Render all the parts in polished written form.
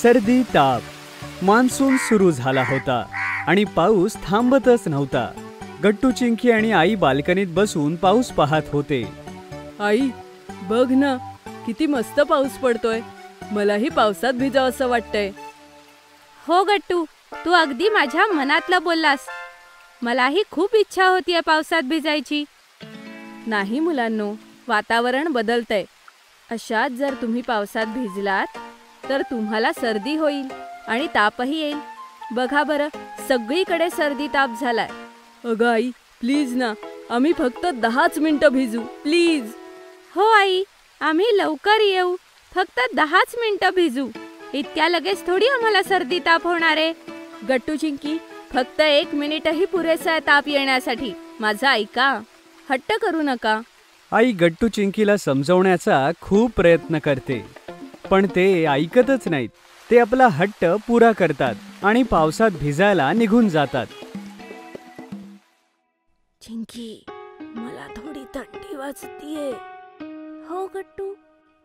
सर्दी ताप, मान्सून सुरू झाला होता आणि पाऊस थांबतच नव्हता. गट्टू, चिंकी आणि आई बाल्कनीत बसून पाऊस पाहत होते. आई बघ ना, किती मस्त पाऊस पडतोय. मलाही पावसात भिजावं असं वाटतंय. हो गट्टू, तू अगदी माझ्या मनातलं बोललास. मलाही खूप इच्छा होतीये पावसात भिजायची. नाही मुलांनो, वातावरण बदलतंय. अशात जर तुम्ही पावसात भिजलात तर तुम्हाला सर्दी होईल आणि तापही येईल. बघा बरं, सगळीकडे सर्दी ताप झालाय. अगं आई, प्लीज ना, आम्ही फक्त 10च मिनिटं भिजू प्लीज. हो आई, आम्ही लवकर येऊ. फक्त 10च मिनिटं भिजू. इतक्या लगेच थोडी आम्हाला सर्दी ताप होणार आहे. गट्टू, चिंकी, फक्त 1 मिनिटही पुरेसा आहे ताप येण्यासाठी. माझं ऐका, हट्ट करू नका. आई गट्टू, चिंकीला समजवण्याचा खूप प्रयत्न करते, पण ते ऐकतच नाहीत. ते आपला हट्ट पुरा करतात आणि पावसात भिजायला निघून जातात. चिंकी, मला थोडी थंडी वाजतीये. हो गट्टू,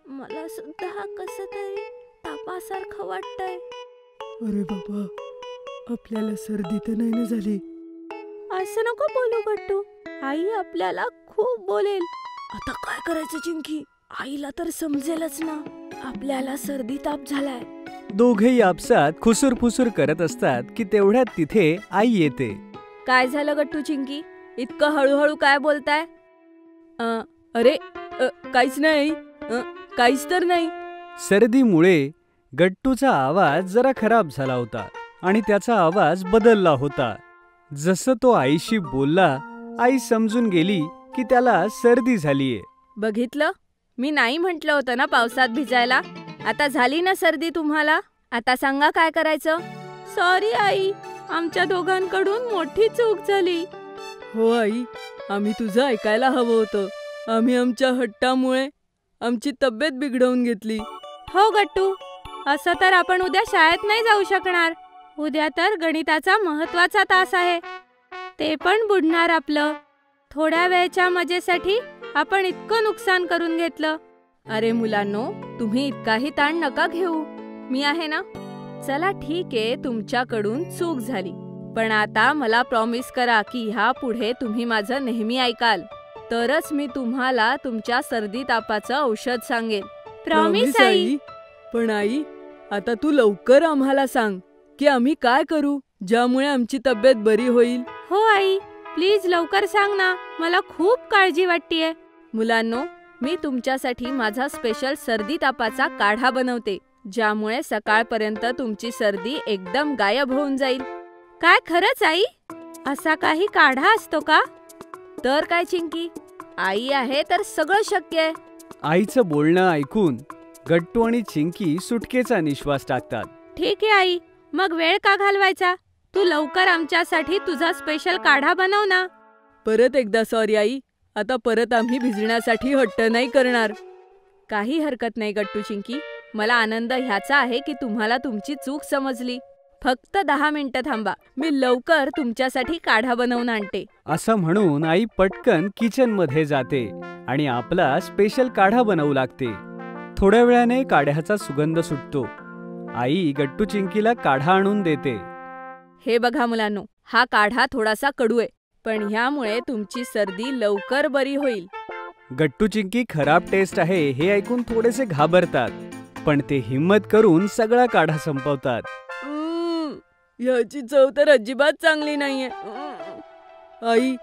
मला सुद्धा कसं तरी तापासारखं वाटतंय. अरे बाबा, आपल्याला सर्दी तर नाही ना झाली? असं नको बोलू गट्टू, आई आपल्याला खूप बोलेल. आता काय करायचं चिंकी? आईला तर समजेलच ना आपल्याला सर्दी ताप झालाय. दोघेही आपसात खुसूरफुसूर करत असतात की तेवढ्यात तिथे आई येते. काय झालं गट्टू, चिंकी, इतकं हळूहळू काय बोलताय? अरे काहीच नाही, काहीच तर नाही. सर्दीमुळे गट्टूचा आवाज जरा खराब झाला होता आणि त्याचा आवाज बदलला होता. जसं तो आईशी बोलला, आई समजून गेली की त्याला सर्दी झालीये. बघितलं, मी नाही म्हटलं होतं ना पावसात भिजायला. आता झाली ना सर्दी तुम्हाला? आता सांगा काय करायचं? सॉरी आई, आमच्या दोघांकडून मोठी चूक झाली. हो आई, आम्ही तुझं ऐकायला हवं होतं. आम्ही आमच्या हट्टामुळे आमची तब्येत बिघडवून घेतली. हो गट्टू, असं तर आपण उद्या शाळेत नाही जाऊ शकणार. उद्या तर गणिताचा महत्वाचा तास आहे. ते पण बुडणार आपलं. थोड्या वेळच्या मजेसाठी आपण इतकं नुकसान करून घेतलं. अरे मुलांनो, तुम्ही इतकाही ताण नका घेऊ. मी आहे ना. चला ठीक आहे, तुमच्याकडून चूक झाली. पण आता मला प्रॉमिस करा की ह्या पुढे तुम्ही माझं नेहमी ऐकाल. तरच मी तुम्हाला तुमच्या सर्दी तापाचं औषध सांगेन. Promise I. पण आई, आता तू लवकर आम्हाला सांग की आम्ही काय करू ज्यामुळे आमची तब्येत बरी होईल. हो आई, प्लीज लवकर सांग ना, मला खूप काळजी वाटतेय. मुलांनो, मी तुमच्यासाठी माझा स्पेशल सर्दी तापाचा काढा बनवते, ज्यामुळे सकाळपर्यंत तुमची सर्दी एकदम गायब होऊन जाईल. काय खरंच आई? असा काही काढा असतो का? तर काय चिंकी, आई आहे तर सगळं शक्य आहे. आईचं बोलणं ऐकून गट्टू आणि चिंकी सुटकेचा निश्वास टाकतात. ठीक आहे आई, मग वेळ का घालवायचा? तू लवकर आमच्यासाठी तुझा स्पेशल काढा बनव ना. परत एकदा सॉरी आई. आता परत आम्ही भिजण्यासाठी हट्ट नाही करणार. काही हरकत नाही गट्टू, चिंकी. मला आनंद ह्याचा आहे की तुम्हाला तुमची चूक समजली. फक्त 10 मिनिटं थांबा, मी लवकर तुमच्यासाठी काढा बनवून आणते. असं म्हणून आई पटकन किचन मध्ये जाते आणि आपला स्पेशल काढा बनवू लागते. थोड्या वेळाने काढ्याचा सुगंध सुटतो. आई गट्टू, चिंकीला काढा आणून देते. हे बघा मुलांनो, हा काढा थोडासा कडू आहे, पण ह्यामुळे तुमची सर्दी लवकर बरी होईल. गट्टू, चिंकी खराब टेस्ट आहे हे ऐकून थोडेसे घाबरतात, पण ते हिम्मत करून सगळा काढा संपवतात. ह्याची चव तर अजिबात चांगली नाहीये. आई,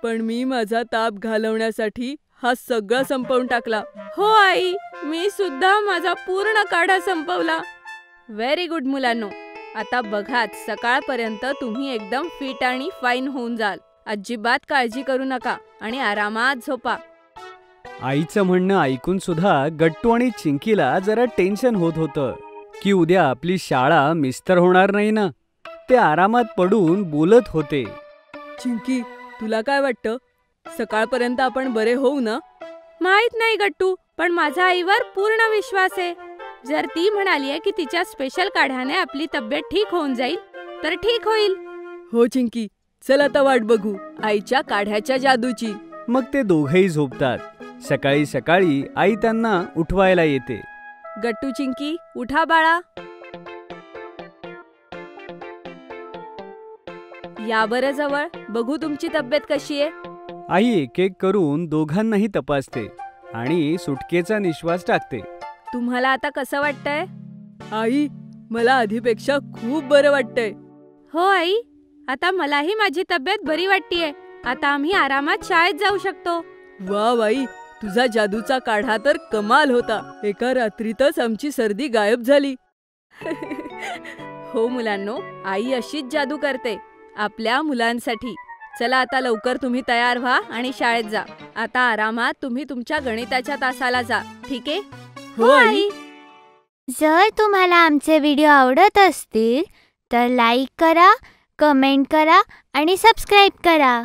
पण मी माझा ताप घालवण्यासाठी हा सगळा संपवून टाकला. हो आई, मी सुद्धा माझा पूर्ण काढा संपवला. व्हेरी गुड मुलांनो. आता बघाच, सकाळपर्यंत तुम्ही एकदम फिट आणि फाईन होऊन जाल. अजिबात काळजी करू नका आणि आरामात झोपा. आईचं म्हणणं ऐकून सुद्धा गट्टू आणि चिंकीला जरा टेन्शन होत होतं की उद्या आपली शाळा मिस तर होणार नाही ना. ते आरामात पडून बोलत होते. चिंकी, तुला काय वाटतं, सकाळपर्यंत आपण बरे होऊ ना? माहित नाही गट्टू, पण माझा आईवर पूर्ण विश्वास आहे. जर ती म्हणालीये की तिच्या स्पेशल काढ्याने आपली तब्येत ठीक होऊन जाईल, तर ठीक होईल. हो चिंकी, चल आता वाट बघू आईच्या काढ्याच्या जादूची. मग ते दोघेही झोपतात. सकाळी सकाळी आई त्यांना उठवायला येते. गट्टू, चिंकी, उठा बाळा. या बरं जवळ, बघू तुमची तब्येत कशी आहे. आई एक एक करून दोघांनाही तपासते आणि सुटकेचा निश्वास टाकते. तुम्हाला आता कसं वाटतंय? आई, मला आधीपेक्षा खूप बरं वाटतंय. हो आई, आता मलाही माझी तब्येत बरी वाटतेय. आता आम्ही आरामात शाळेत जाऊ शकतो. वा बाई, तुझा जादूचा काढा तर कमाल होता. एका रात्रीतच आमची सर्दी गायब झाली. हो मुलांनो, आई अशीच जादू करते आपल्या मुलांसाठी. चला आता लवकर तुम्ही तयार व्हा आणि शाळेत जा. आता आरामात तुम्ही तुमच्या गणिताच्या तासाला जा, ठीक आहे? हो आई. जर तुम्हाला आमचे व्हिडिओ आवडत असतील तर लाईक करा, कमेंट करा आणि सबस्क्राईब करा.